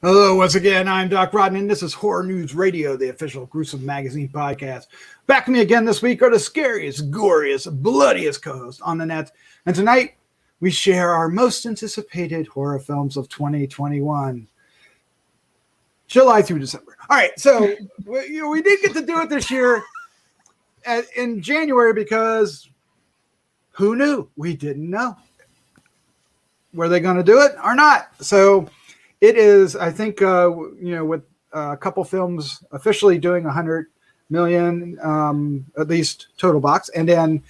Hello, once again, I'm Doc Rodman, and this is Horror News Radio, the official Gruesome Magazine podcast. Back to me again this week are the scariest, goriest, bloodiest co-hosts on the net. And tonight, we share our most anticipated horror films of 2021. July through December. All right, so we did get to do it this year in January because who knew? We didn't know. Were they going to do it or not? So it is, I think, with a couple films officially doing 100 million, at least total box. And then,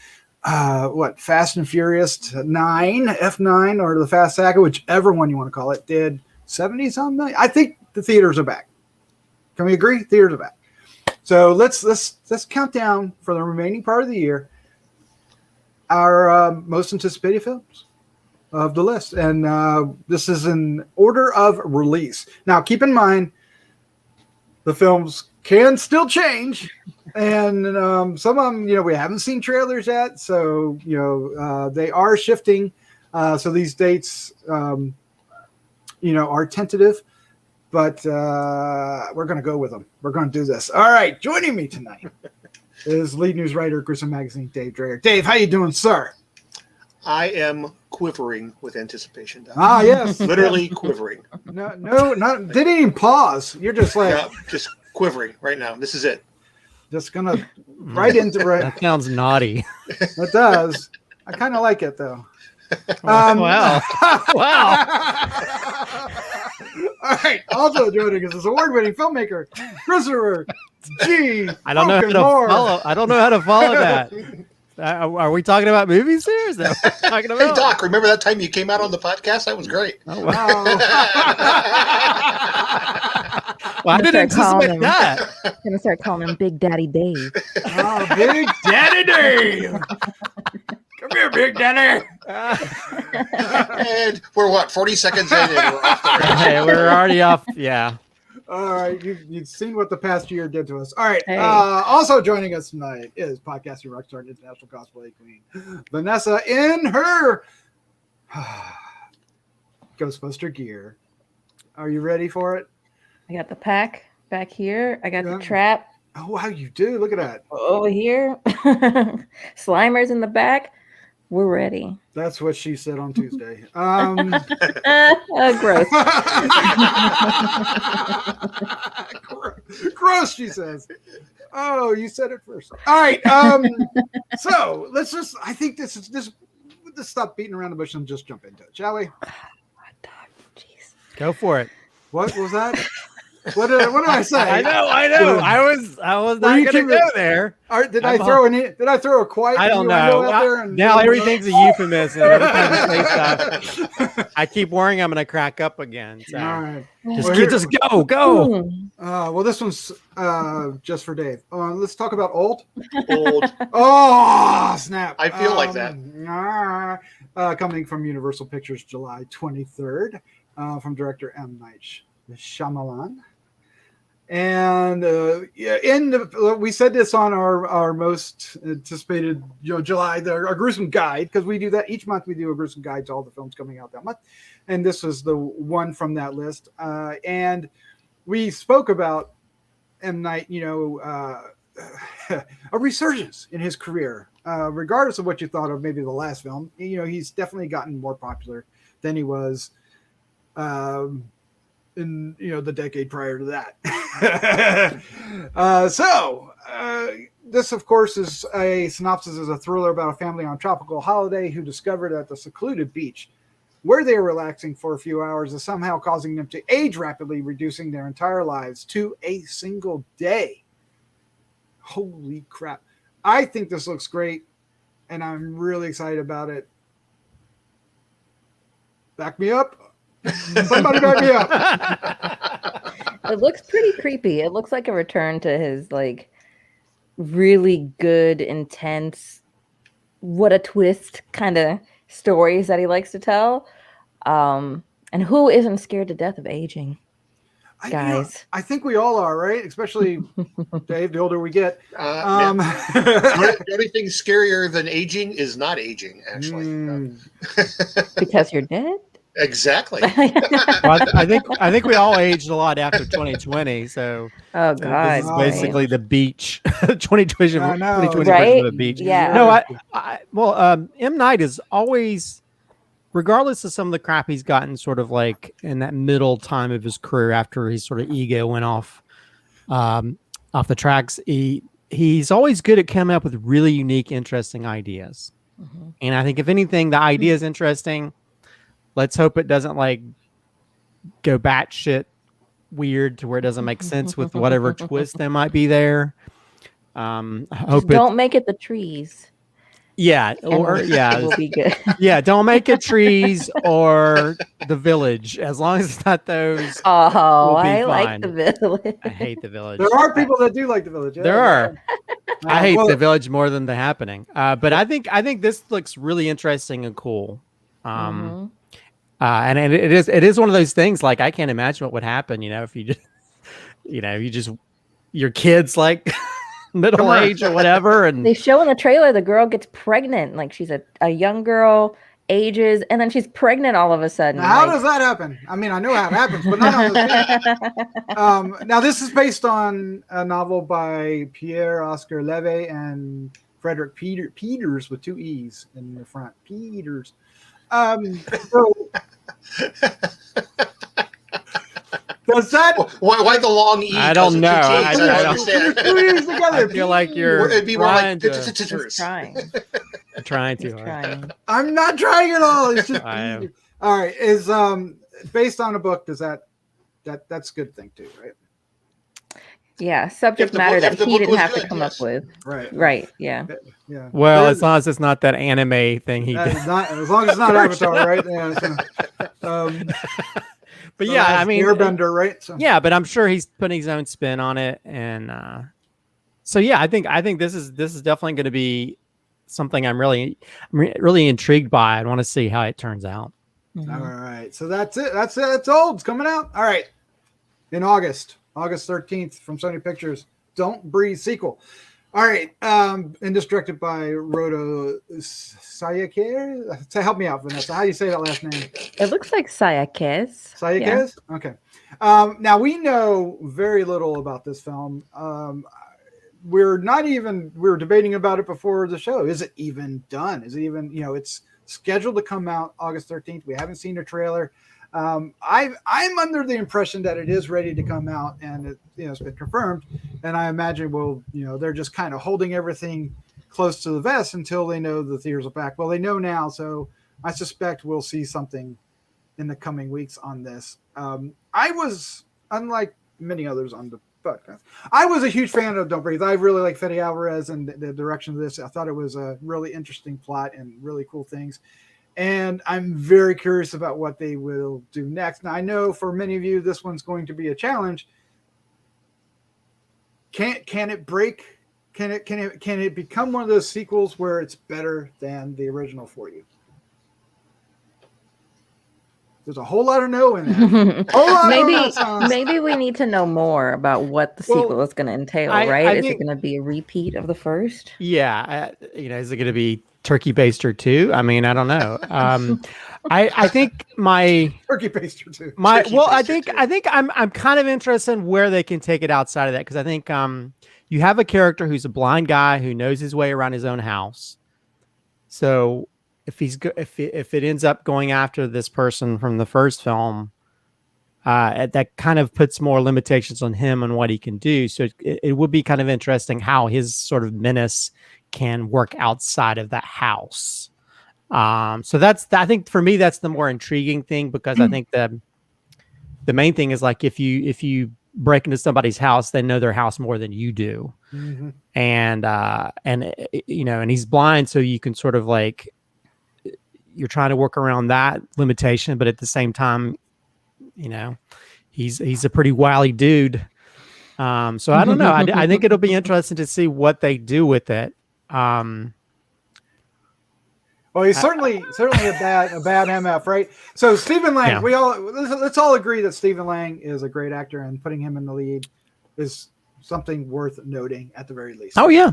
Fast and Furious 9, F9, or the Fast Saga, whichever one you want to call it, did 70-some million. I think the theaters are back. Can we agree? Theaters are back. So let's count down for the remaining part of the year our most anticipated films of the list, and this is in order of release. Now, keep in mind, the films can still change, and some of them, we haven't seen trailers yet, so they are shifting. So these dates, are tentative, but we're going to go with them. We're going to do this. All right, joining me tonight is lead news writer, Gruesome Magazine, Dave Dreher. Dave, how you doing, sir? I am quivering with anticipation. Doc. Ah, yes. Literally quivering. No, didn't even pause. You're just like... Yeah, just quivering right now. This is it. Just going to right into... That sounds naughty. It does. I kind of like it, though. Wow. Wow. All right. Also joining us is award-winning filmmaker, Christopher G. I don't know how to follow that. Are we talking about movies here? Is that what we're talking about? Hey, Doc, remember that time you came out on the podcast? That was great. Oh, wow. Well, I didn't anticipate that. I'm going to start calling him Big Daddy Dave. Oh, Big Daddy Dave. Come here, Big Daddy. And we're 40 seconds in and we're off the rails. Hey, we're already off. Yeah. All right, you've seen what the past year did to us. All right, Hey. Also joining us tonight is podcasting rockstar and international cosplay queen, Vanessa, in her Ghostbuster gear. Are you ready for it? I got the pack back here. I got Yeah. the trap Oh, wow, you do. Look at that. over here. Slimers in the back. We're ready. That's what she said on Tuesday. Gross. Gross, she says. Oh, you said it first. All right. So let's just, I think let's stop beating around the bush and just jump into it, shall we? Jeez. Go for it. What was that? What did I say? I know. I was not going to go there. Did I throw a quiet? I don't know. Out there and now everything's a euphemism. Every time you say stuff, I keep worrying I'm going to crack up again. So. All right. Just go. Well, this one's just for Dave. Let's talk about old. Old. Oh, snap. I feel like that. Coming from Universal Pictures, July 23rd, from director M. Night Shyamalan. And we said this on our most anticipated July, our gruesome guide, because we do that each month. We do a gruesome guide to all the films coming out that month, and this was the one from that list. And we spoke about M. Night, a resurgence in his career, regardless of what you thought of maybe the last film. He's definitely gotten more popular than he was in the decade prior to that. This of course is a synopsis, is a thriller about a family on a tropical holiday who discovered at the secluded beach where they are relaxing for a few hours is somehow causing them to age rapidly, reducing their entire lives to a single day. Holy crap. I think this looks great, and I'm really excited about it. Back me up. Somebody back me up. It looks pretty creepy. It looks like a return to his really good, intense, what a twist kind of stories that he likes to tell. And who isn't scared to death of aging? Guys. I think we all are, right? Especially Dave, the older we get. The only thing scarier than aging is not aging, actually. Because you're dead? Exactly. Well, I think we all aged a lot after 2020 . So Oh this God, is basically the beach. 2020 I know. 2020 Right? version of the beach. Yeah. No, M. Night is always, regardless of some of the crap he's gotten, sort of like in that middle time of his career after his sort of ego went off the tracks. He's always good at coming up with really unique, interesting ideas. Mhm. And I think if anything, the idea is interesting. Let's hope it doesn't like go batshit weird to where it doesn't make sense with whatever twist there might be there. I hope Just don't make it the trees. Yeah, or It yeah, will be good. yeah. Don't make it trees or the village, as long as it's not those. Oh, We'll be I like fine. the village. I hate the village. There are people that do like the village. Yeah, There are. I hate well, the village more than the happening. But I think this looks really interesting and cool. Mhm. And it is one of those things. Like I can't imagine what would happen. If you just, your kids like middle age or whatever, and They show in the trailer the girl gets pregnant. Like she's a young girl, ages, and then she's pregnant all of a sudden. now, how like- does that happen? I mean, I know how it happens, but not on the scene. Now, this is based on a novel by Pierre-Oscar Levy and Frederick Peeters with 2 E's in the front. Peeters. So, does that? Why the long E? I don't know. I I don't don't know. understand. There's 2 E's together. I feel like you're It'd be more like He's trying. trying He's to. trying. I'm not trying at all. It's just I am. all right. Is based on a book. Does that's a good thing too, right? Yeah, subject If the matter book- that if the he book didn't was have to good, come yes. up with. Right. Right. Yeah. Yeah. Well, But as long as it's not that anime thing he did. as long as it's not Avatar, right? Yeah. So, But so yeah, that's I mean, Airbender, right? So, yeah, but I'm sure he's putting his own spin on it, and so yeah, I think this is definitely going to be something I'm really intrigued by. I want to see how it turns out. Mhm. all right. So that's it. That's it. It's old. It's coming out. All right. In August 13th from Sony Pictures. Don't Breathe sequel. All right. And this directed by Rodo Sayakir. So help me out, Vanessa. How do you say that last name? It looks like Sayakes. Sayakis? Okay. Now we know very little about this film. We were debating about it before the show. Is it even done? Is it even, it's scheduled to come out August 13th. We haven't seen a trailer. I'm under the impression that it is ready to come out and it's been confirmed. And I imagine they're just kind of holding everything close to the vest until they know the theaters are back. Well, they know now, so I suspect we'll see something in the coming weeks on this. I was, unlike many others on the podcast, I was a huge fan of Don't Breathe. I really like Fede Alvarez and the direction of this. I thought it was a really interesting plot and really cool things. And I'm very curious about what they will do next. Now, I know for many of you, this one's going to be a challenge. Can it break? Can it become one of those sequels where it's better than the original for you? There's a whole lot of no in that. Maybe we need to know more about what the sequel is going to entail, right? Is it going to be a repeat of the first? Yeah, is it going to be turkey baster too? I mean, I don't know. I think my turkey baster too. I think I'm kind of interested in where they can take it outside of that, because I think you have a character who's a blind guy who knows his way around his own house. So if it ends up going after this person from the first film, that kind of puts more limitations on him and what he can do. So it would be kind of interesting how his sort of menace can work outside of that house. So I think for me, that's the more intriguing thing, because I think the main thing is like, if you break into somebody's house, they know their house more than you do. Mm-hmm. And he's blind. So you can sort of like, you're trying to work around that limitation, but at the same time, he's a pretty wily dude. So I don't know. I think it'll be interesting to see what they do with it. Well, he's certainly a bad MF, right? So Stephen Lang, Yeah. let's all agree that Stephen Lang is a great actor, and putting him in the lead is something worth noting at the very least. Oh yeah.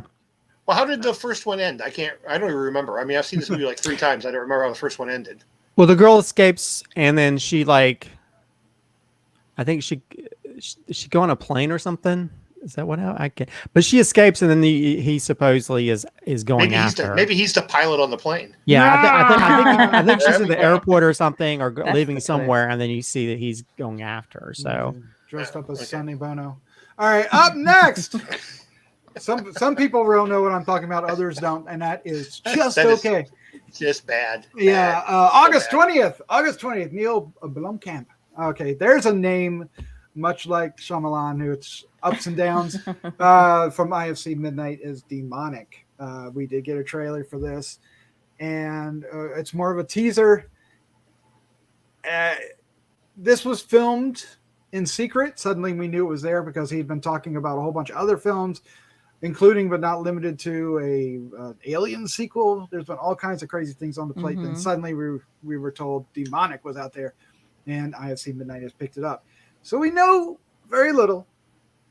Well, how did the first one end? I don't even remember. I mean, I've seen this movie like 3 times. I don't remember how the first one ended. Well, the girl escapes, and then she I think she go on a plane or something. Is that what I can? But she escapes, and then he supposedly is going after her. Maybe he's the pilot on the plane. Yeah, I think she's in the Yeah. airport or something, or That's leaving the somewhere, and then you see that he's going after her. So dressed up as Sonny Bono. All right, up next. Some people will know what I'm talking about, others don't, and that is just okay. Just bad. Yeah, Bad. August 20th, Neil Blomkamp. Okay, there's a name much like Shyamalan, who it's ups and downs. From IFC Midnight is demonic. We did get a trailer for this, and it's more of a teaser. This was filmed in secret. Suddenly we knew it was there because he'd been talking about a whole bunch of other films, including but not limited to a Alien sequel. There's been all kinds of crazy things on the plate. Then suddenly we were told demonic was out there, and IFC Midnight has picked it up. So we know very little.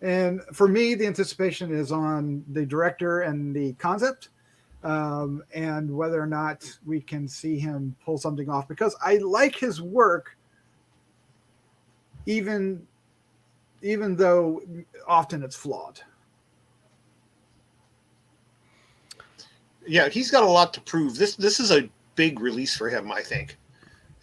And for me, the anticipation is on the director and the concept, and whether or not we can see him pull something off, because I like his work, even though often it's flawed. Yeah, he's got a lot to prove. This is a big release for him, I think.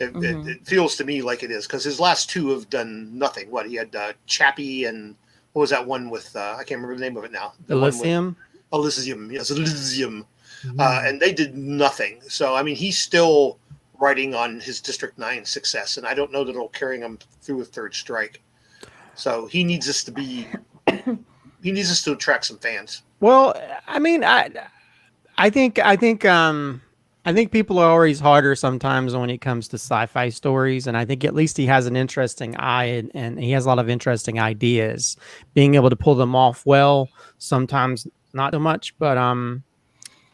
It feels to me like it is, because his last two have done nothing. What, he had Chappie, and what was that one with, I can't remember the name of it now. Elysium? Elysium, yes, Elysium. And they did nothing. So, I mean, he's still writing on his District 9 success, and I don't know that it'll carry him through a third strike. So he needs us to be, he needs us to attract some fans. Well, I mean, I think people are always harder sometimes when it comes to sci-fi stories, and I think at least he has an interesting eye, and he has a lot of interesting ideas. Being able to pull them off well, sometimes not so much, but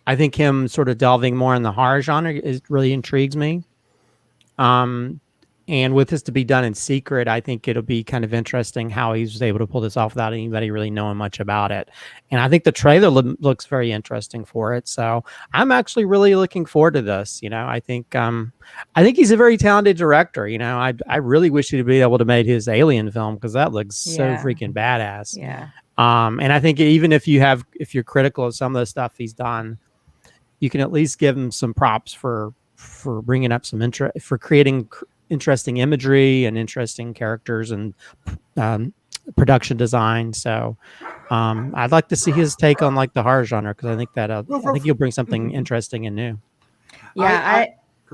I think him sort of delving more in the horror genre really intrigues me. And with this to be done in secret, I think it'll be kind of interesting how he was able to pull this off without anybody really knowing much about it. And I think the trailer looks very interesting for it. So I'm actually really looking forward to this. You know, I think he's a very talented director. You know, I really wish he'd be able to make his Alien film, because that looks so freaking badass. Yeah. And I think even if you're critical of some of the stuff he's done, you can at least give him some props for bringing up some interest, for creating interesting imagery and interesting characters and production design. So I'd like to see his take on like the horror genre, because I think that I think he'll bring something interesting and new. Yeah,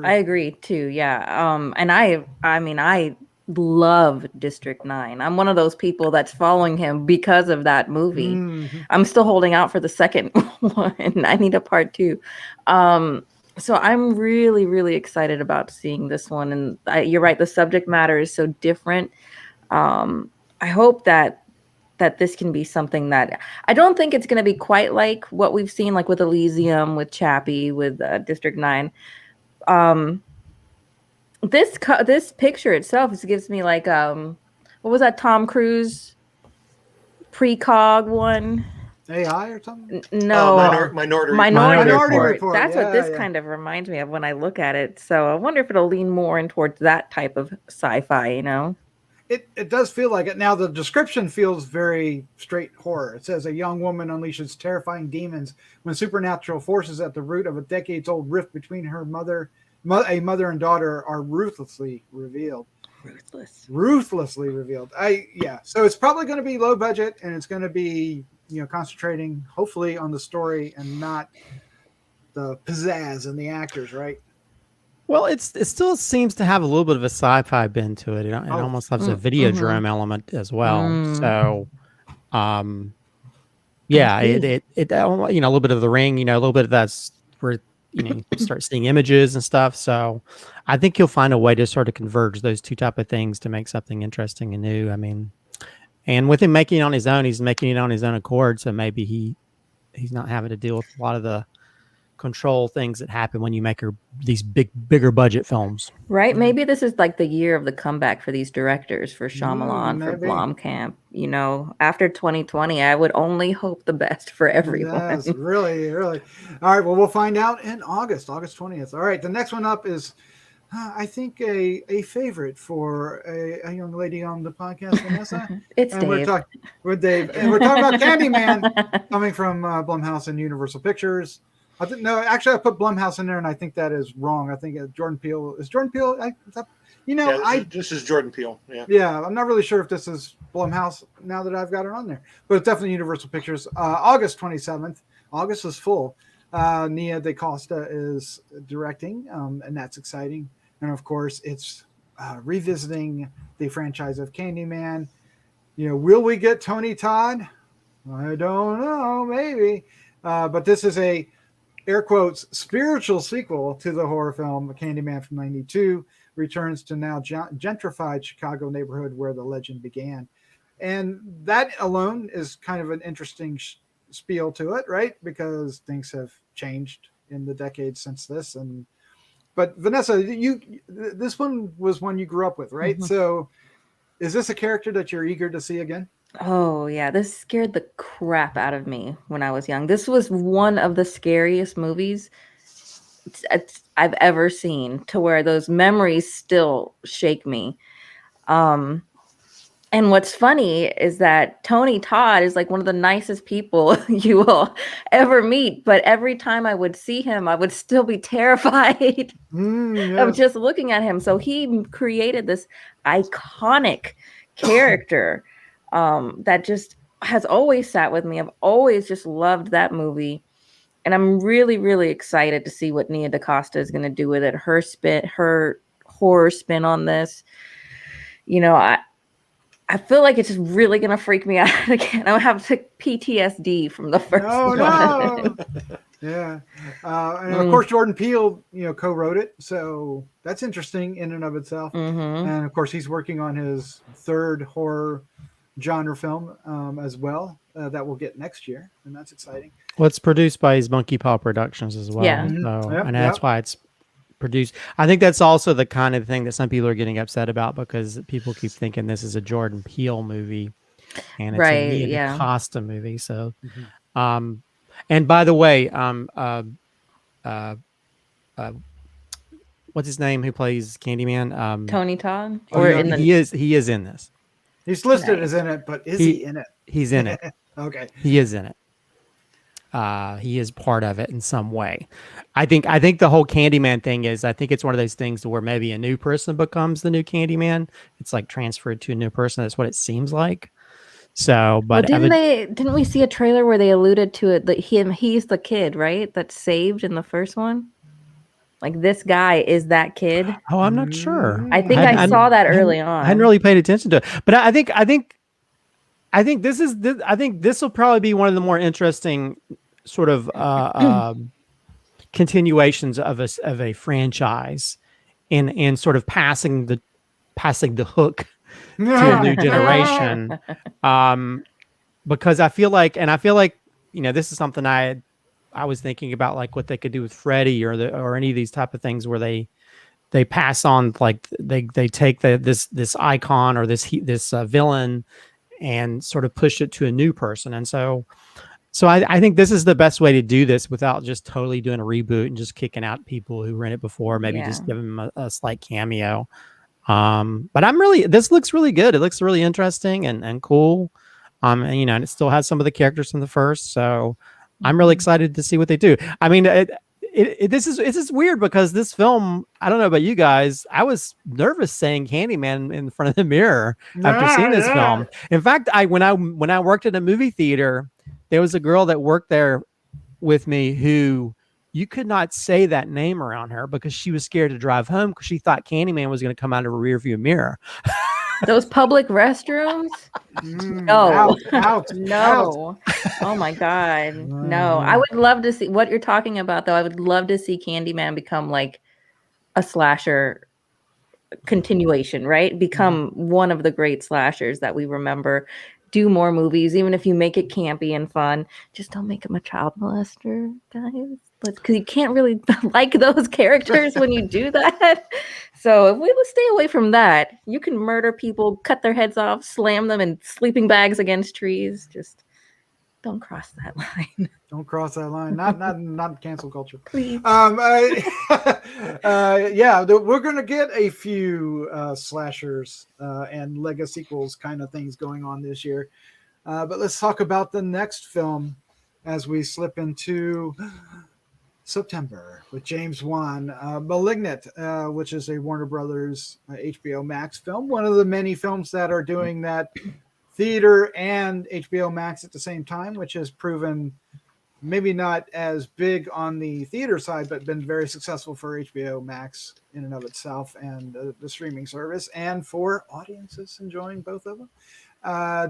I agree too. Yeah. And I mean, I love District 9. I'm one of those people that's following him because of that movie. I'm still holding out for the second one. I need a part 2. So I'm really, really excited about seeing this one. And you're right, the subject matter is so different. I hope that this can be something that I don't think it's going to be quite like what we've seen, like with Elysium, with Chappie, with District 9. This picture itself gives me like what was that Tom Cruise precog one? AI or something? No, Minority Report. That's what this kind of reminds me of when I look at it. So I wonder if it'll lean more in towards that type of sci-fi, you know? It does feel like it. Now, the description feels very straight horror. It says a young woman unleashes terrifying demons when supernatural forces at the root of a decades-old rift between her mother and daughter are ruthlessly revealed. Ruthlessly revealed. So it's probably going to be low budget, and it's going to be, concentrating hopefully on the story and not the pizzazz in the actors, right? Well, it still seems to have a little bit of a sci-fi bend to it. It almost has a Videodrome element as well. So, it a little bit of The Ring, a little bit of that's where you start seeing images and stuff. So, I think you'll find a way to sort of converge those two type of things to make something interesting and new. I mean, and with him making it on his own, he's making it on his own accord. So maybe he's not having to deal with a lot of the control things that happen when you make these bigger budget films. Right. Maybe this is like the year of the comeback for these directors, for Shyamalan, for Blomkamp. After 2020, I would only hope the best for everyone. Yes, really, really. All right. Well, we'll find out in August 20th. All right. The next one up is I think a favorite for a young lady on the podcast, Vanessa. It's and Dave. We're talking with Dave, and we're talking about Candyman coming from Blumhouse and Universal Pictures. I put Blumhouse in there, and I think that is wrong. I think Jordan Peele is Jordan Peele. This is Jordan Peele. Yeah. Yeah, I'm not really sure if this is Blumhouse now that I've got it on there, but it's definitely Universal Pictures. August 27th. August is full. Nia DaCosta is directing, and that's exciting. And of course, it's revisiting the franchise of Candyman. Will we get Tony Todd? I don't know, maybe. But this is a, air quotes, spiritual sequel to the horror film Candyman from '92, returns to now gentrified Chicago neighborhood where the legend began. And that alone is kind of an interesting spiel to it, right? Because things have changed in the decades since this. But Vanessa, this one was one you grew up with, right? Mm-hmm. So is this a character that you're eager to see again? Oh, yeah. This scared the crap out of me when I was young. This was one of the scariest movies I've ever seen, to where those memories still shake me. And what's funny is that Tony Todd is like one of the nicest people you will ever meet. But every time I would see him, I would still be terrified of just looking at him. So he created this iconic character that just has always sat with me. I've always just loved that movie. And I'm really, really excited to see what Nia DaCosta is going to do with it. Her horror spin on this. I feel like it's just really going to freak me out again. I'll have PTSD from the first one. No. Yeah. And of course, Jordan Peele, co-wrote it. So that's interesting in and of itself. Mm-hmm. And of course, he's working on his third horror genre film as well that we'll get next year. And that's exciting. Well, it's produced by his Monkey Paw Productions as well. Yeah. So, and that's why it's produced. I think that's also the kind of thing that some people are getting upset about, because people keep thinking this is a Jordan Peele movie and it's a Nia DaCosta movie. So, and by the way, what's his name? Who plays Candyman? Tony Todd. He is in this. He's listed as in it, but is he in it? He's in it. Okay. He is in it. He is part of it in some way. I think the whole Candyman thing is, I think it's one of those things to where maybe a new person becomes the new Candyman. It's like transferred to a new person. That's what it seems like. So, but didn't we see a trailer where they alluded to it that he's the kid, right? That's saved in the first one. Like, this guy is that kid. Oh, I'm not sure. I think I saw that early on. I hadn't really paid attention to it, but I think this will probably be one of the more interesting sort of continuations of a franchise, and sort of passing the hook to a new generation. Because I feel like this is something I was thinking about, like what they could do with Freddy or any of these type of things where they pass on, like they take this icon or this villain and sort of push it to a new person. And so I think this is the best way to do this without just totally doing a reboot and just kicking out people who were in it before, maybe just give them a slight cameo. But this looks really good. It looks really interesting and cool. And it still has some of the characters from the first. So I'm really excited to see what they do. I mean, this is weird because this film, I don't know about you guys, I was nervous saying Candyman in front of the mirror after seeing this film. In fact, when I worked at a movie theater, there was a girl that worked there with me who you could not say that name around her because she was scared to drive home because she thought Candyman was going to come out of a rearview mirror. Those public restrooms? No. No. Oh my God. No. I would love to see what you're talking about, though. I would love to see Candyman become like a slasher continuation, right? Become one of the great slashers that we remember. Do more movies, even if you make it campy and fun. Just don't make him a child molester, guys. Because you can't really like those characters when you do that. So if we stay away from that, you can murder people, cut their heads off, slam them in sleeping bags against trees. Just Don't cross that line. Don't cross that line. Not cancel culture. Please. Yeah, we're gonna get a few slashers and Lego sequels kind of things going on this year. But let's talk about the next film as we slip into September with James Wan, Malignant, which is a Warner Brothers HBO Max film. One of the many films that are doing that theater and HBO Max at the same time, which has proven maybe not as big on the theater side, but been very successful for HBO Max in and of itself and the streaming service, and for audiences enjoying both of them.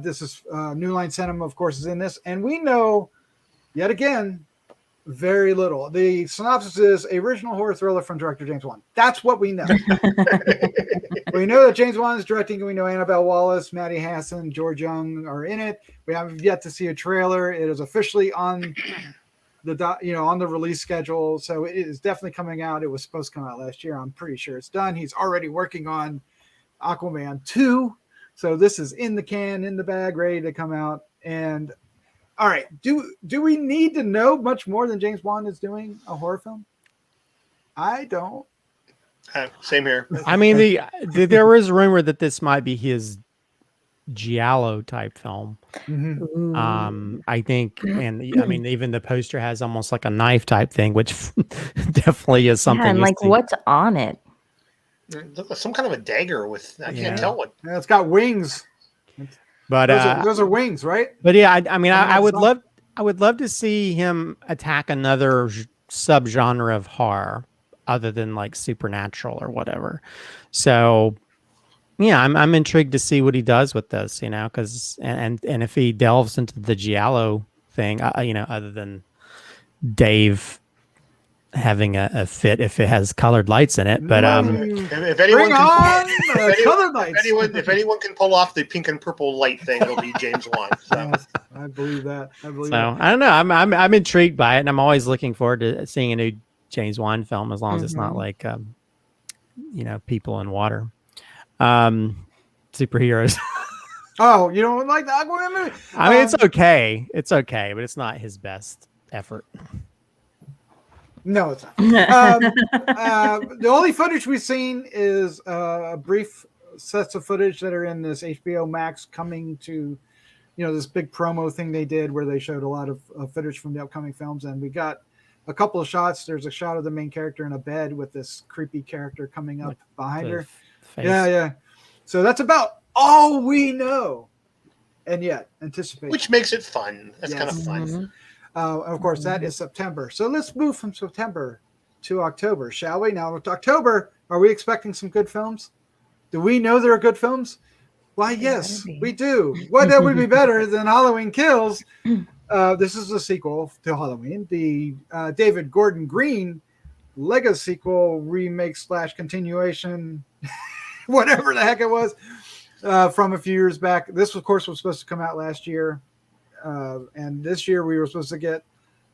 This is New Line Cinema, of course, is in this, and we know yet again very little. The synopsis is original horror thriller from director James Wan. That's what we know. We know that James Wan is directing, and we know Annabelle Wallis, Maddie Hassan, George Young are in it. We haven't yet to see a trailer. It is officially on on the release schedule, so it is definitely coming out. It was supposed to come out last year. I'm pretty sure it's done. He's already working on Aquaman 2, so this is in the can, in the bag, ready to come out. And all right, do we need to know much more than James Wan is doing a horror film? I don't. Same here. I mean, there is rumor that this might be his giallo type film. Mm-hmm. I think, and I mean, even the poster has almost like a knife type thing, which definitely is something. Yeah, and like, what's on it? Some kind of a dagger with, I can't tell what. Yeah, it's got wings. But those are wings, right? But yeah, I mean, I would love to see him attack another subgenre of horror other than like supernatural or whatever. So yeah, I'm intrigued to see what he does with this, because and if he delves into the giallo thing, other than Dave having a fit if it has colored lights in it. But if anyone can pull off the pink and purple light thing, it'll be James Wan. So. Yes, I believe that. I don't know. I'm intrigued by it, and I'm always looking forward to seeing a new James Wan film, as long as it's not like people in water, superheroes. Oh, you don't like the Aquaman movie? I mean, it's okay, but it's not his best effort. No, it's not. The only footage we've seen is a brief sets of footage that are in this HBO Max coming to, this big promo thing they did where they showed a lot of footage from the upcoming films. And we got a couple of shots. There's a shot of the main character in a bed with this creepy character coming up behind her. Face. Yeah. So that's about all we know. And yet, anticipate. Which makes it fun. That's kind of fun. Mm-hmm. Of course, that is September. So let's move from September to October, shall we? Now, with October, are we expecting some good films? Do we know there are good films? Why, yes, we do. What would be better than Halloween Kills? This is a sequel to Halloween. The David Gordon Green Lego sequel, remake / continuation, whatever the heck it was, from a few years back. This, of course, was supposed to come out last year. And this year we were supposed to get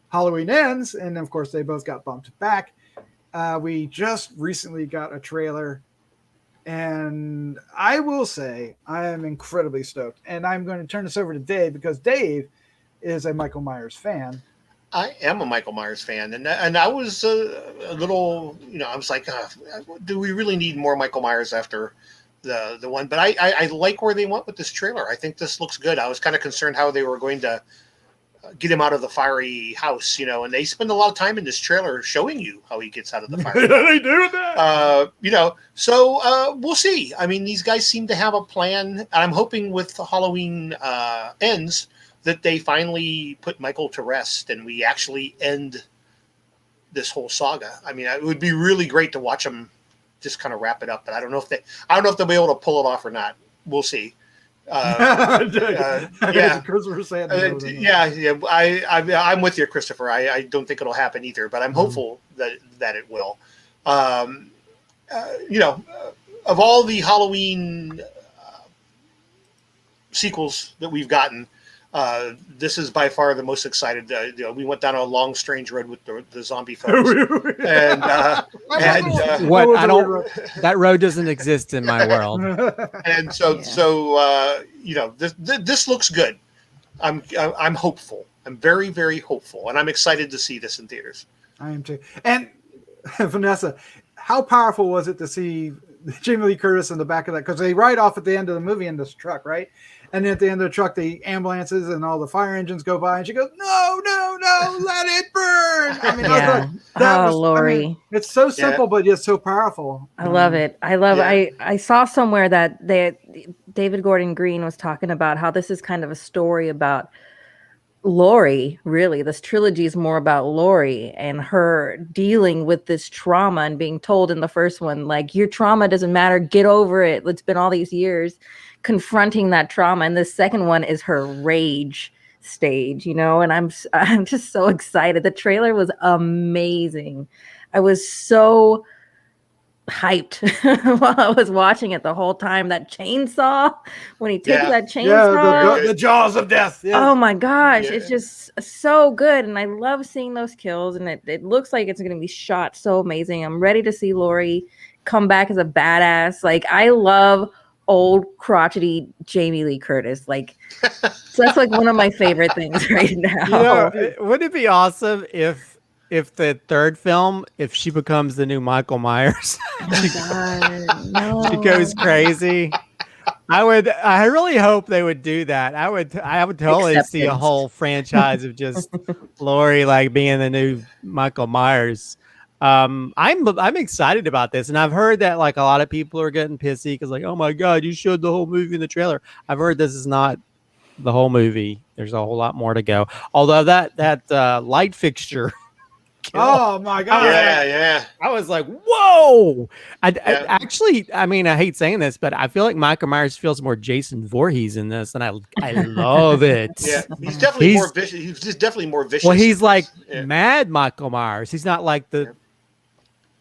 Halloween Ends, and of course they both got bumped back. We just recently got a trailer, and I will say I am incredibly stoked. And I'm going to turn this over to Dave, because Dave is a Michael Myers fan. I am a Michael Myers fan, and I was a little, I was like, do we really need more Michael Myers after the one? But I like where they went with this trailer. I think this looks good. I was kind of concerned how they were going to get him out of the fiery house, and they spend a lot of time in this trailer showing you how he gets out of the fiery house. They do that. So we'll see. I mean, these guys seem to have a plan. I'm hoping with Halloween Ends that they finally put Michael to rest and we actually end this whole saga. I mean, it would be really great to watch them just kind of wrap it up, but I don't know if they'll be able to pull it off or not. We'll see. Yeah. Christopher said I'm with you, Christopher. I don't think it'll happen either, but I'm hopeful that it will. Of all the Halloween sequels that we've gotten, this is by far the most excited. We went down a long, strange road with the zombie folks, and that road doesn't exist in my world. And this looks good. I'm hopeful. I'm very, very hopeful, and I'm excited to see this in theaters. I am too. And Vanessa, how powerful was it to see Jamie Lee Curtis in the back of that? Because they ride off at the end of the movie in this truck, right? And then at the end of the truck, the ambulances and all the fire engines go by, and she goes, "No, no, no, let it burn!" I mean, Lori. It's so simple, but yet so powerful. I love it. I saw somewhere that David Gordon Green was talking about how this is kind of a story about Lori. Really, this trilogy is more about Lori and her dealing with this trauma and being told in the first one, like, your trauma doesn't matter, get over it. It's been all these years confronting that trauma, and the second one is her rage stage, and I'm just so excited. The trailer was amazing. I was so hyped while I was watching it the whole time. That chainsaw, when he takes that chainsaw, the jaws of death. Yes. Oh my gosh, it's just so good, and I love seeing those kills, and it looks like it's going to be shot so amazing. I'm ready to see Lori come back as a badass. Like, I love old crotchety Jamie Lee Curtis. Like, so that's like one of my favorite things right now. Wouldn't it be awesome if the third film, if she becomes the new Michael Myers? She goes crazy. I really hope they would do that. I would totally see a whole franchise of just Lori like being the new Michael Myers. I'm excited about this, and I've heard that like a lot of people are getting pissy because like, oh my god, you showed the whole movie in the trailer. I've heard this is not the whole movie. There's a whole lot more to go. Although that light fixture. Oh my god! Yeah. I was like, whoa! I actually, I mean, I hate saying this, but I feel like Michael Myers feels more Jason Voorhees in this, and I love it. Yeah, he's definitely more vicious. He's just definitely more vicious. Well, he's like mad Michael Myers. He's not like the.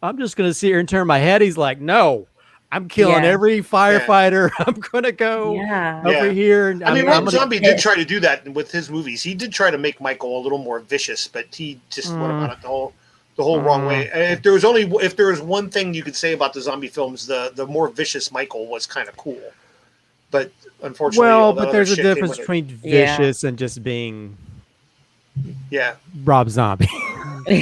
I'm just gonna sit here and turn my head. He's like, no, I'm killing every firefighter. I'm gonna go over here. And I mean, Rob Zombie did try to do that with his movies. He did try to make Michael a little more vicious, but he just went about it the whole wrong way. And if there was one thing you could say about the zombie films, the more vicious Michael was kind of cool. But unfortunately, but there's a difference between vicious and just being Rob Zombie. So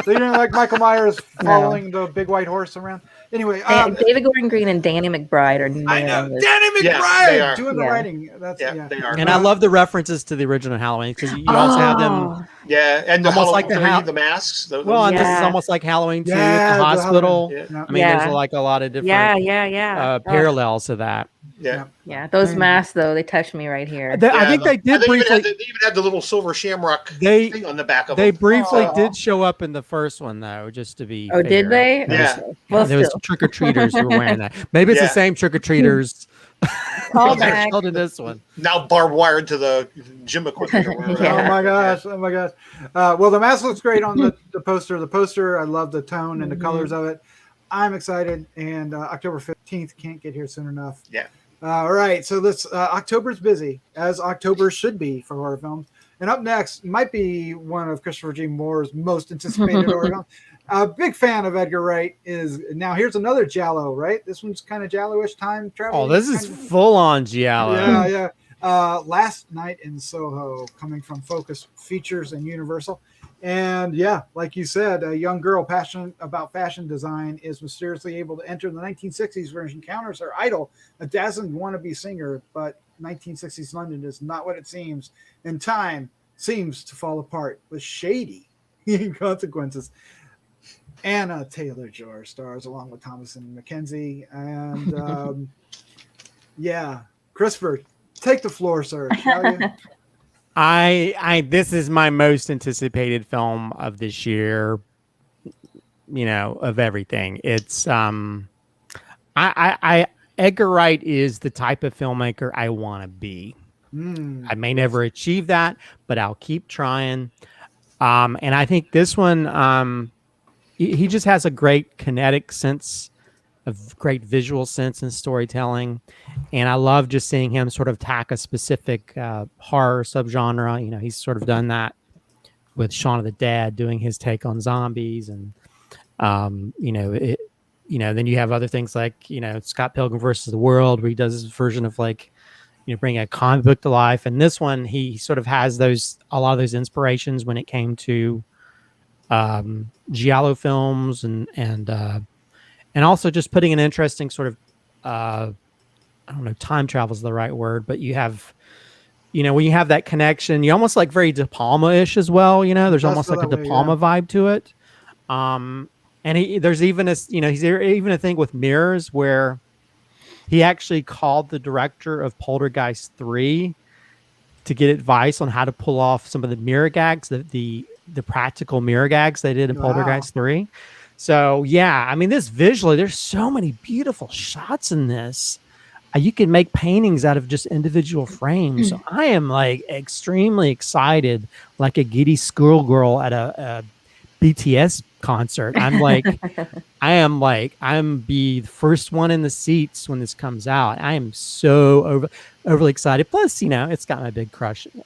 you didn't like Michael Myers following the big white horse around? Anyway, David Gordon Green and Danny McBride are. I know Danny McBride doing the writing. They are. And I love the references to the original Halloween because you also have them. Yeah, and almost like the masks. This is almost like Halloween too. At the hospital. I mean, there's like a lot of different parallels to that. Yeah. Those masks though, they touched me right here. I think they did briefly. They even had the little silver shamrock thing on the back of them. They briefly did show up in the first one though, just to be. Oh, did they? Yeah. There was trick or treaters who were wearing that. Maybe it's the same trick or treaters. Call back. To this one. Now barbed wired to the gym equipment. Or whatever. Oh my gosh! Well, the mask looks great on the poster. The poster, I love the tone and the colors of it. I'm excited, and October 15th can't get here soon enough. Yeah. All right, so October's busy, as October should be for horror films. And up next might be one of Christopher G. Moore's most anticipated horror films. A big fan of Edgar Wright is now. Here's another Giallo, right? This one's kind of Giallo-ish, time travel. Oh, this is full on Giallo. Yeah. Last Night in Soho, coming from Focus Features and Universal. And like you said, a young girl passionate about fashion design is mysteriously able to enter the 1960s where she encounters her idol, a dazzling wannabe singer. But 1960s London is not what it seems, and time seems to fall apart with shady consequences. Anna Taylor-Joy stars along with Thomasin McKenzie. And Christopher, take the floor, sir, shall you? This is my most anticipated film of this year, of everything. It's Edgar Wright is the type of filmmaker I want to be. I may never achieve that, but I'll keep trying. And I think this one, he just has a great kinetic sense, a great visual sense and storytelling. And I love just seeing him sort of tack a specific horror subgenre. He's sort of done that with Shaun of the Dead, doing his take on zombies. And, then you have other things like, Scott Pilgrim versus the World, where he does his version of like, bring a comic book to life. And this one, he sort of has a lot of those inspirations when it came to giallo films and also just putting an interesting sort of I don't know, time travel is the right word, but you have, when you have that connection, you almost like very De Palma-ish as well. There's almost like a De Palma vibe to it. And there's even he's even a thing with mirrors where he actually called the director of Poltergeist 3 to get advice on how to pull off some of the mirror gags, the practical mirror gags they did in Poltergeist 3. So yeah, I mean, this visually, there's so many beautiful shots in this. You can make paintings out of just individual frames. So I am like extremely excited, like a giddy schoolgirl at a BTS concert. I'm the first one in the seats when this comes out. I am so overly excited. Plus, it's got my big crush in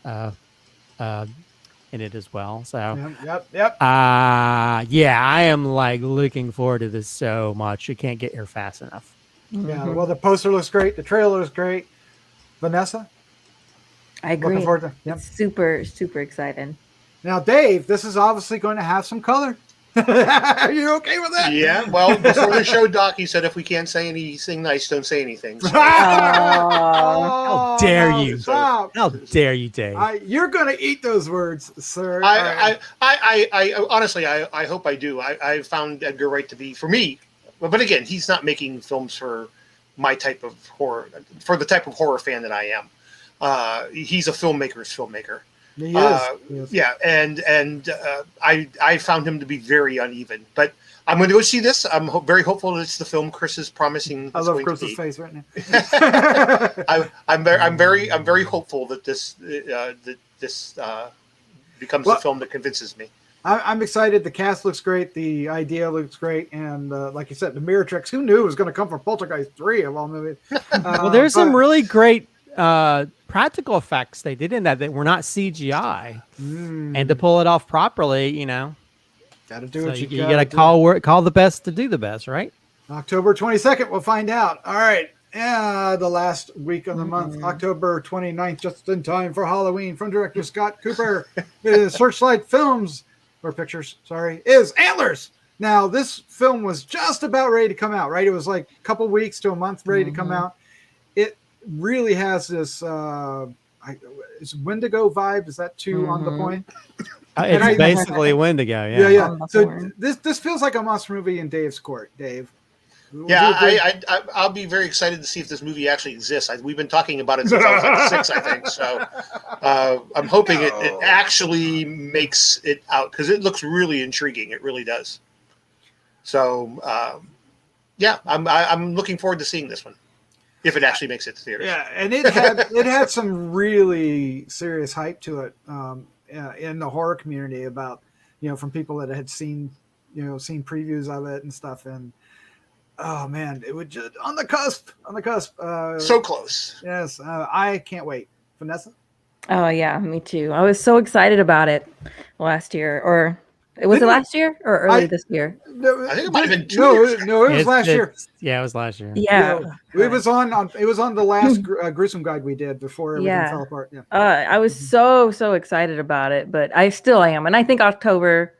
it as well. So yep. Yeah, I am like looking forward to this so much. You can't get here fast enough. Yeah, well, the poster looks great. The trailer looks great. Vanessa? I agree. Looking forward to Yep. Super, super excited. Now, Dave, this is obviously going to have some color. Are you okay with that? Yeah, well, before the show, Doc, he said if we can't say anything nice, don't say anything. So. How dare you? Stop. How dare you, Dave? You're going to eat those words, sir. I honestly, I hope I do. I found Edgar Wright to be, for me, but again, he's not making films for my type of horror, for the type of horror fan that I am. He's a filmmaker's filmmaker. He is. Yeah, and I found him to be very uneven. But I'm going to go see this. I'm very hopeful that it's the film Chris is promising. I love Chris's face right now. I'm very hopeful that this becomes the film that convinces me. I'm excited. The cast looks great. The idea looks great. And like you said, the mirror tricks. Who knew it was going to come from Poltergeist 3 of all movies? Well, there's some really great practical effects they did in that were not CGI. And to pull it off properly, got to do what you got to call the best to do the best, right? October 22nd, we'll find out. All right. The last week of the month, October 29th, just in time for Halloween, from director Scott Cooper. Searchlight Films. Or Pictures, sorry, is Antlers. Now, this film was just about ready to come out, right? It was like a couple weeks to a month ready to come out. It really has this is Wendigo vibe. Is that too on the point? It's basically Wendigo, yeah. So this feels like a monster movie in Dave's court, Dave. Yeah, I'll be very excited to see if this movie actually exists. We've been talking about it since I was like 6, I think. So I'm hoping it actually makes it out because it looks really intriguing. It really does. So yeah, I'm looking forward to seeing this one if it actually makes it to theaters. Yeah, and it had some really serious hype to it in the horror community about from people that had seen previews of it and stuff and. Oh man, it would just on the cusp. So close. Yes, I can't wait. Vanessa? Oh yeah, me too. I was so excited about it last year, or was it last year or early this year? No, I think it might have been 2 years. No, it was last year. Yeah, it was last year. Yeah, it was on the last gruesome guide we did before everything fell apart. Yeah, I was so excited about it, but I still am, and I think October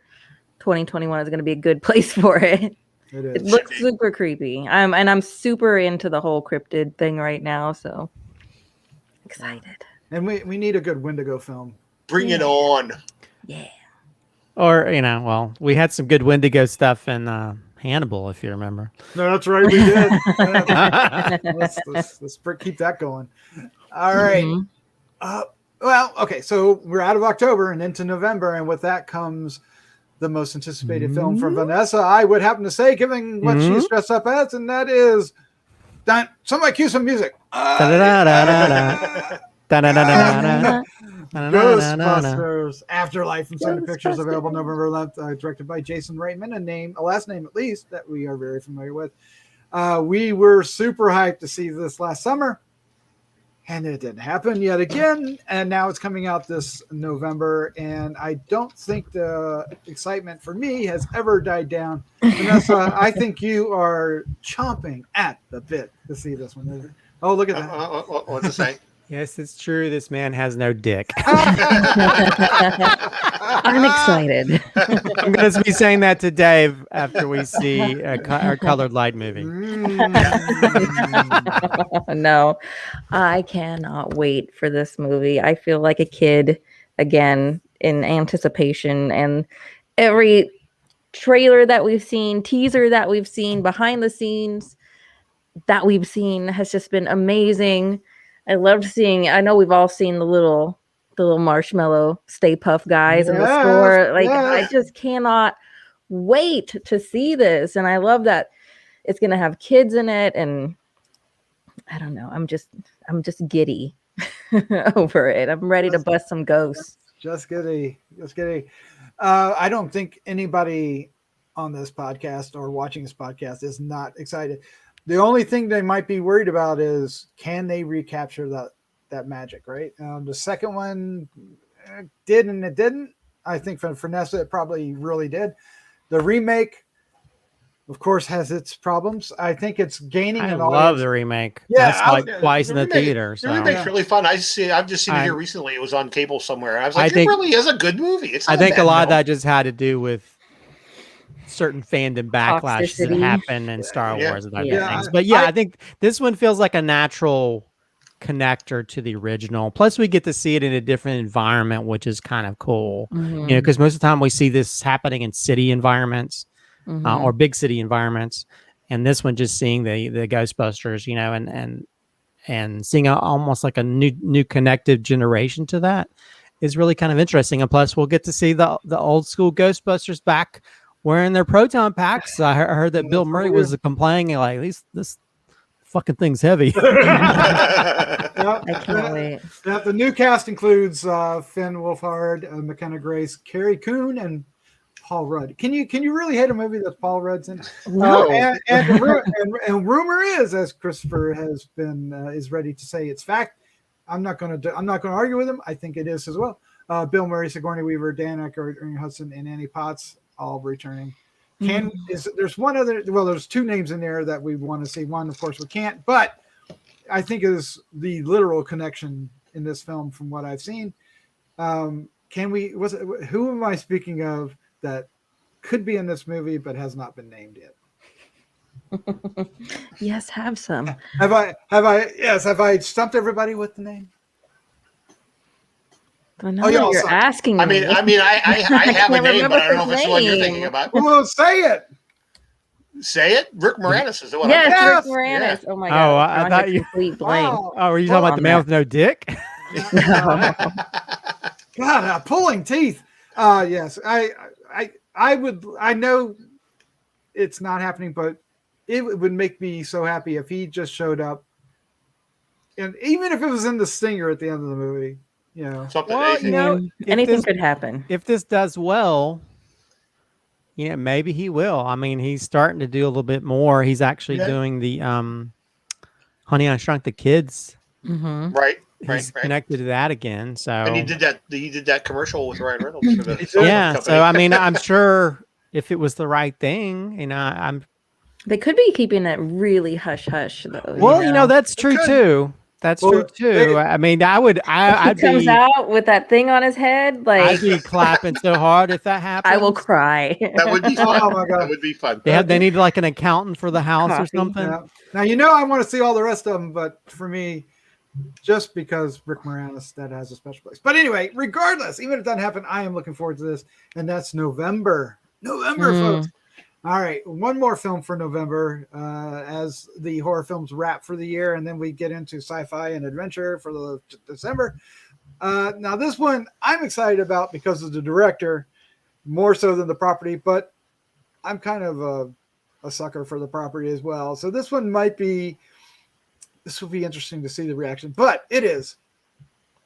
2021 is going to be a good place for it. It looks super creepy. I'm super into the whole cryptid thing right now, so excited. And we need a good Wendigo film. Bring it on. Yeah. Or we had some good Wendigo stuff in Hannibal, if you remember. No, that's right, we did. let's keep that going. All right. Okay, so we're out of October and into November, and with that comes the most anticipated film for Vanessa, I would happen to say, given what she's dressed up as, and that is somebody cue some music. Ghostbusters Afterlife from Sony Pictures, available November 11th, directed by Jason Reitman, a last name at least that we are very familiar with. We were super hyped to see this last summer, and it didn't happen yet again, and now it's coming out this November, and I don't think the excitement for me has ever died down. Vanessa, I think you are chomping at the bit to see this one. Oh, look at that. What's it say? Yes, it's true. This man has no dick. I'm excited. I'm going to be saying that to Dave after we see our Colored Light movie. No, I cannot wait for this movie. I feel like a kid again in anticipation, and every trailer that we've seen, teaser that we've seen, behind the scenes that we've seen has just been amazing. I loved seeing, I know we've all seen the little marshmallow Stay Puft guys in the store. Like, I just cannot wait to see this. And I love that it's going to have kids in it. And I don't know, I'm just giddy over it. I'm ready to bust some ghosts. Just giddy. I don't think anybody on this podcast or watching this podcast is not excited. The only thing they might be worried about is, can they recapture that magic, right? The second one did and it didn't. I think for Vanessa, it probably really did. The remake, of course, has its problems. I think it's gaining an audience. I love the remake. Yeah, that's like twice in the theater. The remake's really fun. I've just seen it here recently. It was on cable somewhere. I was like, it really is a good movie. I think a lot of that just had to do with certain fandom backlashes that happen in Star Wars and that things. But I think this one feels like a natural connector to the original. Plus, we get to see it in a different environment, which is kind of cool. Mm-hmm. Because most of the time we see this happening in city environments or big city environments, and this one just seeing the Ghostbusters, and seeing almost like a new connected generation to that is really kind of interesting. And plus, we'll get to see the old school Ghostbusters back wearing their proton packs. I heard that Bill Murray was complaining like, this fucking thing's heavy. I can't wait. The new cast includes Finn Wolfhard, McKenna Grace, Carrie Coon, and Paul Rudd. Can you really hate a movie that Paul Rudd's in? No. And rumor is, as Christopher has been is ready to say, it's fact. I'm not going to argue with him. I think it is as well. Bill Murray, Sigourney Weaver, Dan Aykroyd, Ernie Hudson, and Annie Potts all returning. There's one other, there's two names in there that we want to see. One, of course, we can't, but I think is the literal connection in this film from what I've seen. Who am I speaking of that could be in this movie but has not been named yet? Yes, have some. Have I stumped everybody with the name? No, you're asking me. I mean, I have a name, but I don't know if it's the one you're thinking about. Well, say it. Say it. Rick Moranis is the one. Yes, Rick Moranis. Yeah. Oh my God. Oh, I thought you. Complete blank. Oh, were you talking about the man with no dick? No. God, pulling teeth. Yes, I would. I know it's not happening, but it would make me so happy if he just showed up, and even if it was in the stinger at the end of the movie. Anything could happen. If this does well, maybe he will. I mean, he's starting to do a little bit more. He's actually doing the Honey, I Shrunk the Kids. Mm-hmm. Right. He's connected to that again. So and he did that commercial with Ryan Reynolds for the company. So I mean, I'm sure if it was the right thing, they could be keeping it really hush hush though. Well, that's true too. That's true too. I mean, I'd comes out with that thing on his head. Like, I'd be clapping so hard if that happened. I will cry. That would be fun. Oh my God, that would be fun. They need like an accountant for the house or something. Yeah. Now I want to see all the rest of them, but for me, just because Rick Moranis, that has a special place. But anyway, regardless, even if it doesn't happen, I am looking forward to this, and that's November, folks. All right, one more film for November as the horror films wrap for the year, and then we get into sci-fi and adventure for the December. Now, this one I'm excited about because of the director, more so than the property, but I'm kind of a sucker for the property as well. So this one will be interesting to see the reaction, but it is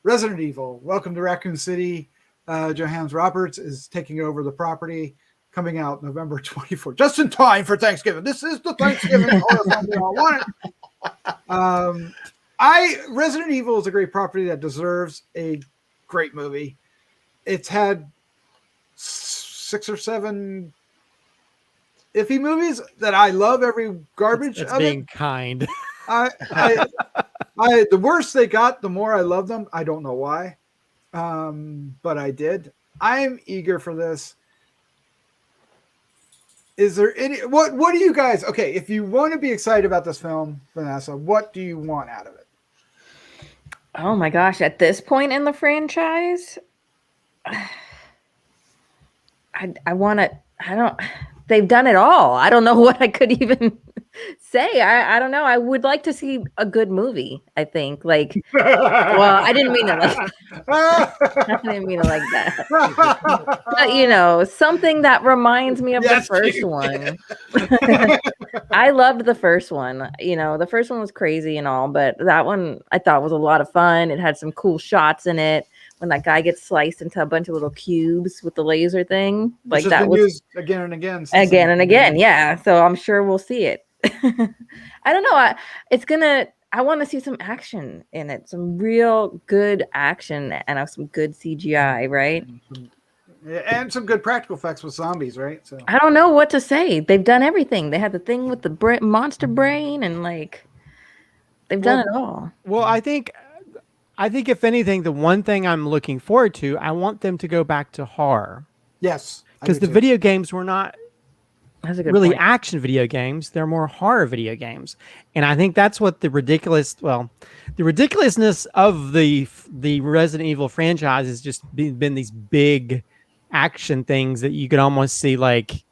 Resident Evil. Welcome to Raccoon City. Johannes Roberts is taking over the property. Coming out November 24th, just in time for Thanksgiving. This is the Thanksgiving horror film we all want it. Resident Evil is a great property that deserves a great movie. It's had 6 or 7 iffy movies that I love every garbage it's of being it. kind. The worse they got, the more I love them. I don't know why, but I did. I'm eager for this. Is there any what do you guys okay, if you want to be excited about this film, Vanessa, what do you want out of it? Oh my gosh, at this point in the franchise, I want to they've done it all. I don't know what I could even say. I don't know. I would like to see a good movie, I think. Like, well, I didn't mean it like I didn't mean it like that. But, you know, something that reminds me of the first one. I loved the first one. You know, the first one was crazy and all, but that one I thought was a lot of fun. It had some cool shots in it. When that guy gets sliced into a bunch of little cubes with the laser thing, like that was used again and again. Yeah. So I'm sure we'll see it. I don't know. I want to see some action in it, some real good action, and some good CGI, right? And some good practical effects with zombies, right? So I don't know what to say. They've done everything. They had the thing with the monster brain, and like they've done it all. Well, I think if anything, the one thing I'm looking forward to, I want them to go back to horror. Yes, because the video games were not really action video games; they're more horror video games, and I think that's what the ridiculousness of the Resident Evil franchise has just been these big action things that you could almost see like,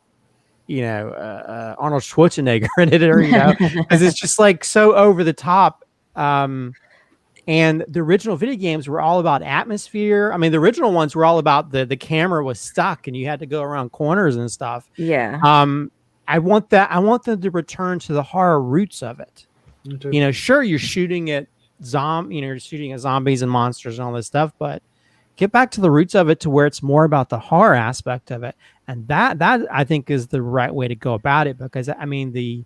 you know, Arnold Schwarzenegger in it, or you know, because it's just like so over the top. And the original video games were all about atmosphere. I mean, the original ones were all about the camera was stuck and you had to go around corners and stuff. Yeah. I want them to return to the horror roots of it. You know, sure, you're shooting at zombies and monsters and all this stuff, but get back to the roots of it to where it's more about the horror aspect of it. And that I think is the right way to go about it, because I mean the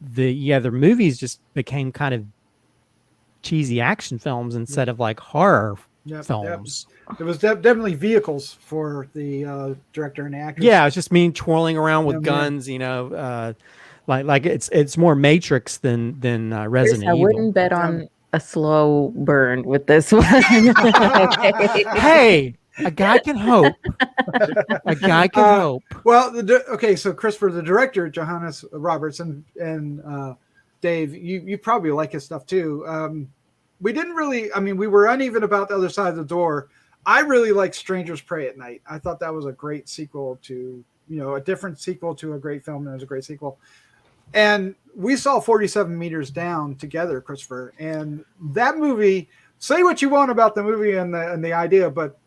movies just became kind of cheesy action films instead of like horror films. It was definitely vehicles for the director and the actors. Yeah, it's just me twirling around with guns, you know, like it's more Matrix than Resident Evil. I wouldn't bet on a slow burn with this one. Hey, a guy can hope. A guy can hope. Well, so Christopher, the director, Johannes Roberts, and Dave, you probably like his stuff too. We didn't really, I mean, we were uneven about the other side of the door. I really liked Strangers Prey at Night. I thought that was a great sequel to, you know, a different sequel to a great film, and it was a great sequel. And we saw 47 Meters Down together, Christopher. And that movie, say what you want about the movie and the idea, but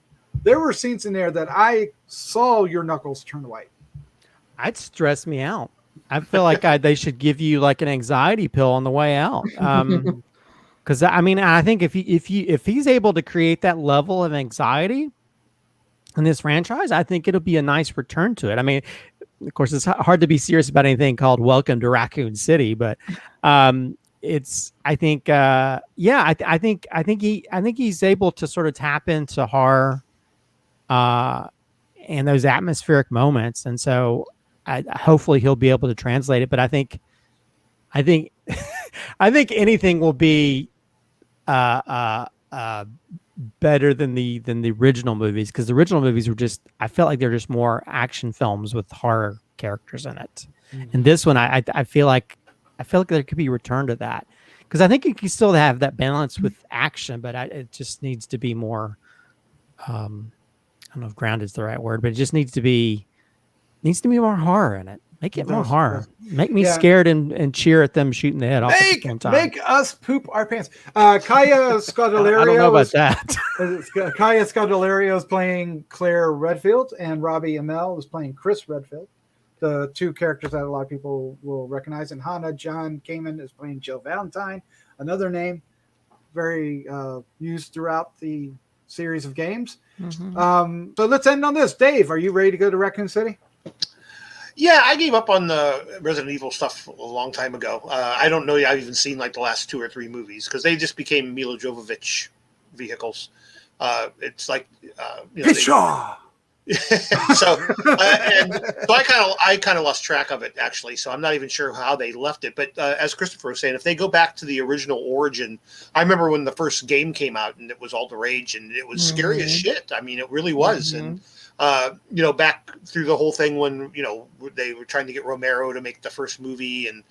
there were scenes in there that I saw your knuckles turn white. I'd stress me out. I feel like they should give you like an anxiety pill on the way out. Because I mean, I think if he's able to create that level of anxiety in this franchise, I think it'll be a nice return to it. I mean, of course, it's hard to be serious about anything called Welcome to Raccoon City, but it's. I think, I think he's able to sort of tap into horror, and those atmospheric moments, and so hopefully he'll be able to translate it. But I think anything will be better than the original movies, because the original movies were just, I felt like they're just more action films with horror characters in it. Mm-hmm. And this one, I feel like there could be a return to that, because I think you can still have that balance with action, but it just needs to be more. I don't know if grounded is the right word, but it just needs to be more horror in it. Make it more horror. Make me scared and cheer at them shooting the head off at the same time. Make us poop our pants. Kaya Scodelario. I don't know about that. Kaya Scodelario is playing Claire Redfield, and Robbie Amell is playing Chris Redfield, the two characters that a lot of people will recognize. And Hannah John Kamen is playing Jill Valentine, another name very used throughout the series of games. Mm-hmm. So let's end on this. Dave, are you ready to go to Raccoon City? Yeah, I gave up on the Resident Evil stuff a long time ago. I don't know I've even seen like the last 2 or 3 movies, because they just became Mila Jovovich vehicles. It's like, I kind of lost track of it actually. So I'm not even sure how they left it. But as Christopher was saying, if they go back to the original origin, I remember when the first game came out and it was all the rage and it was scary as shit. I mean, it really was. And back through the whole thing when they were trying to get Romero to make the first movie and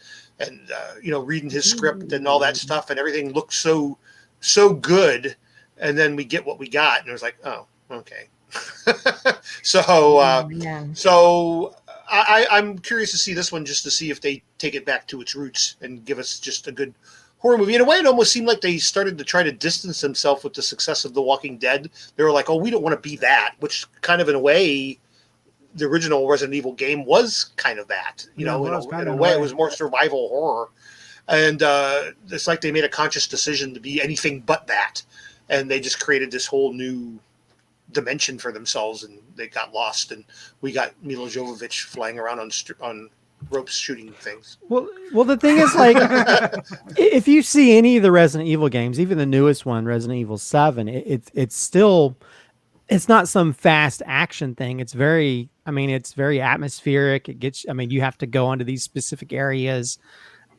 reading his script and all that stuff and everything looked so good, and then we get what we got and it was like, oh, okay. So I'm curious to see this one just to see if they take it back to its roots and give us just a good horror movie. In a way, it almost seemed like they started to try to distance themselves with the success of The Walking Dead. They were like, oh, we don't want to be that, which kind of in a way, the original Resident Evil game was kind of that. In a way, it was more survival horror. And it's like they made a conscious decision to be anything but that. And they just created this whole new dimension for themselves, and they got lost, and we got Mila Jovovich flying around on ropes shooting things. Well, the thing is, like, if you see any of the Resident Evil games, even the newest one, Resident Evil 7, it's still, it's not some fast action thing. It's very atmospheric. You have to go onto these specific areas.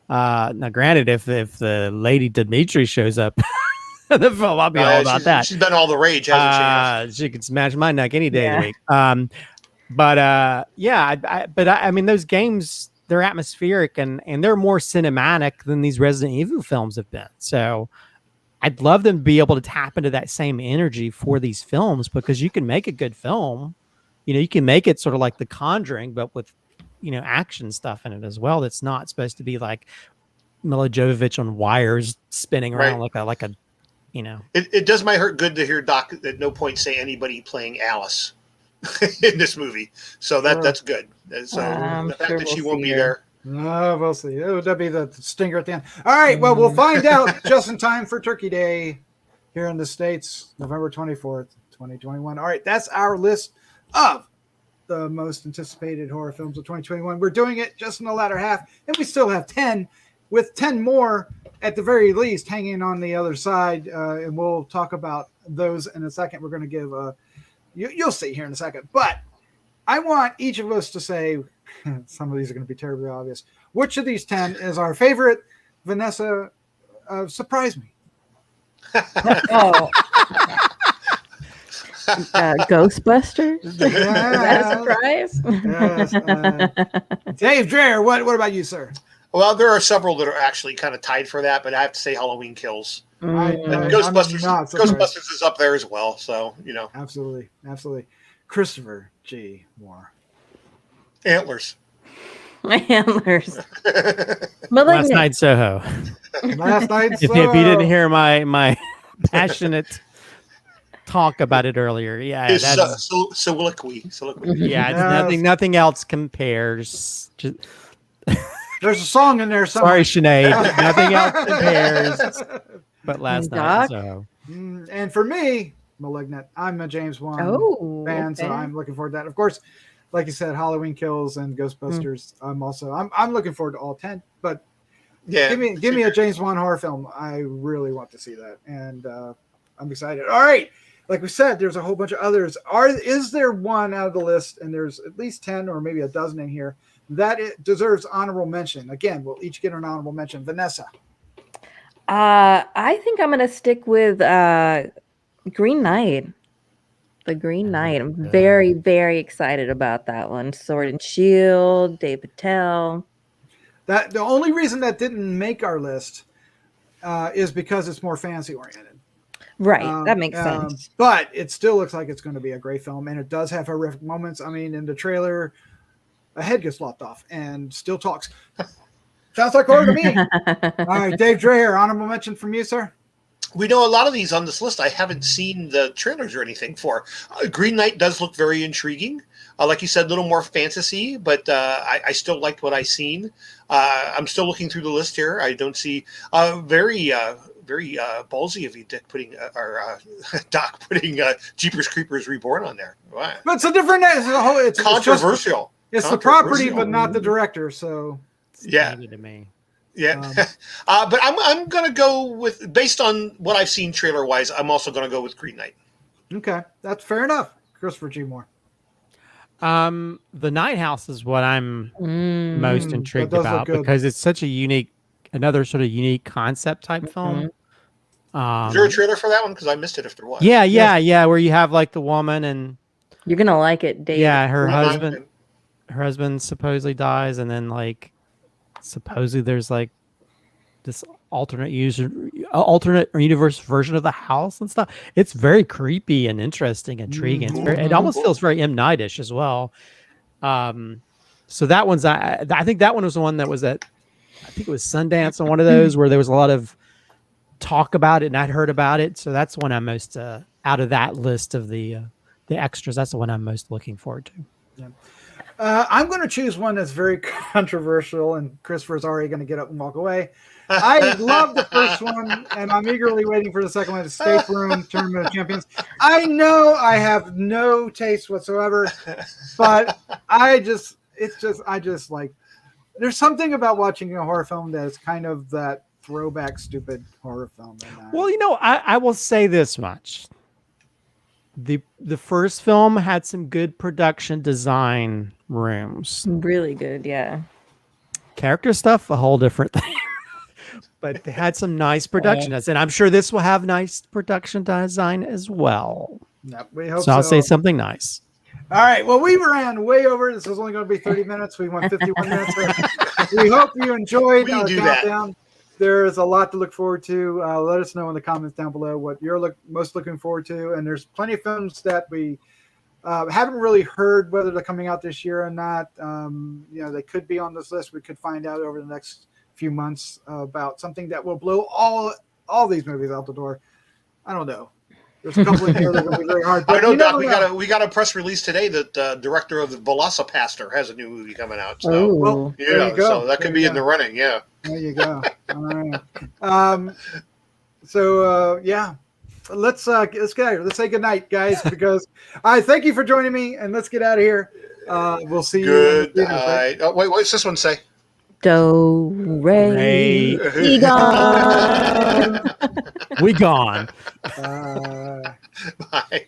Now, granted, if the Lady Dimitri shows up the film, I'll be all about that. She's been all the rage, hasn't she? She could smash my neck any day of the week. I mean, those games, they're atmospheric and they're more cinematic than these Resident Evil films have been. So I'd love them to be able to tap into that same energy for these films, because you can make a good film. You can make it sort of like The Conjuring, but with, action stuff in it as well. That's not supposed to be like Mila Jovovich on wires spinning around like a. It does my heart good to hear Doc at no point say anybody playing Alice in this movie. So that's good. So the fact that she won't be there. No, we'll see. That'll be the stinger at the end. All right. Well, we'll find out just in time for Turkey Day here in the States, November 24th, 2021. All right. That's our list of the most anticipated horror films of 2021. We're doing it just in the latter half, and we still have 10, with 10 more at the very least hanging on the other side, and we'll talk about those in a second. We're going to give you'll see here in a second, but I want each of us to say, some of these are going to be terribly obvious, which of these 10 is our favorite. Vanessa, surprise me. Ghostbusters? Is that a surprise? Yes, Dave Dreher, what about you, sir? Well, there are several that are actually kind of tied for that, but I have to say Halloween Kills. And Ghostbusters is up there as well, so Absolutely. Christopher G. Moore. Antlers. Antlers. Last Night Soho. Last Night Soho. If you didn't hear my passionate talk about it earlier, soliloquy. Yeah, nothing else compares. There's a song in there somewhere. Sorry, Sinead. Nothing else compares. But Last Night Soho. And for me, Malignant. I'm a James Wan fan, so I'm looking forward to that. Of course, like you said, Halloween Kills and Ghostbusters. I'm looking forward to all 10. But give me a James Wan horror film. I really want to see that, and I'm excited. All right, like we said, there's a whole bunch of others. Is there one out of the list, and there's at least 10 or maybe a dozen in here, that it deserves honorable mention? Again, we'll each get an honorable mention. Vanessa. I think I'm going to stick with Green Knight. The Green Knight. I'm very, very excited about that one. Sword and Shield, Dave Patel. The only reason that didn't make our list is because it's more fantasy oriented. Right. That makes sense. But it still looks like it's going to be a great film, and it does have horrific moments. I mean, in the trailer, a head gets lopped off and still talks. Sounds like horror to me. All right, Dave Dreher, honorable mention from you, sir. We know a lot of these on this list I haven't seen the trailers or anything for. Green Knight does look very intriguing. Like you said, a little more fantasy, but I still liked what I seen. I'm still looking through the list here. I don't see very ballsy of you, Dick, Doc putting Jeepers Creepers Reborn on there. Wow. But it's a different. It's controversial. It's the property, but not the director. So to me. Yeah, but I'm gonna go with, based on what I've seen trailer wise, I'm also gonna go with Green Knight. Okay, that's fair enough. Christopher G. Moore. The Night House is what I'm most that intrigued does look about good. because it's such a another sort of unique concept type film. Is there a trailer for that one? Because I missed it if there was. Yeah. Where you have like the woman and You're gonna like it, Dave. yeah, her Well, husband supposedly dies, and then like supposedly there's like this alternate universe version of the house and stuff. It's very creepy and interesting, intriguing. It almost feels very M. Night-ish as well. So that one's I think that one was the one that was at, I think it was Sundance on one of those where there was a lot of talk about it and I'd heard about it. So that's one I'm most out of that list of the extras. That's the one I'm most looking forward to. Yeah. I'm going to choose one that's very controversial, and Christopher's already going to get up and walk away. I love the first one, and I'm eagerly waiting for the second one, Escape Room, Tournament of Champions. I know I have no taste whatsoever, but I just like, there's something about watching a horror film that is kind of that throwback stupid horror film. Well, I will say this much. The first film had some good production design rooms. Really good, yeah. Character stuff, a whole different thing. But they had some nice production. And I'm sure this will have nice production design as well. Yep, we hope so. I'll say something nice. All right. Well, we ran way over. This was only going to be 30 minutes. We went 51 minutes. We hope you enjoyed our countdown. There's a lot to look forward to. Let us know in the comments down below what you're most looking forward to. And there's plenty of films that we haven't really heard whether they're coming out this year or not. They could be on this list. We could find out over the next few months about something that will blow all these movies out the door. I don't know. There's a couple in here that will be very hard. I know, Doc, we got a press release today that director of the Velocipaster has a new movie coming out. So, well, there you go. So that could be in the running. Yeah. There you go. All right. Let's get out of here. Let's say goodnight, guys, because I thank you for joining me, and let's get out of here. We'll see you. Good night. Oh, wait, what's this one say? Do, re, we gone. We gone. Bye.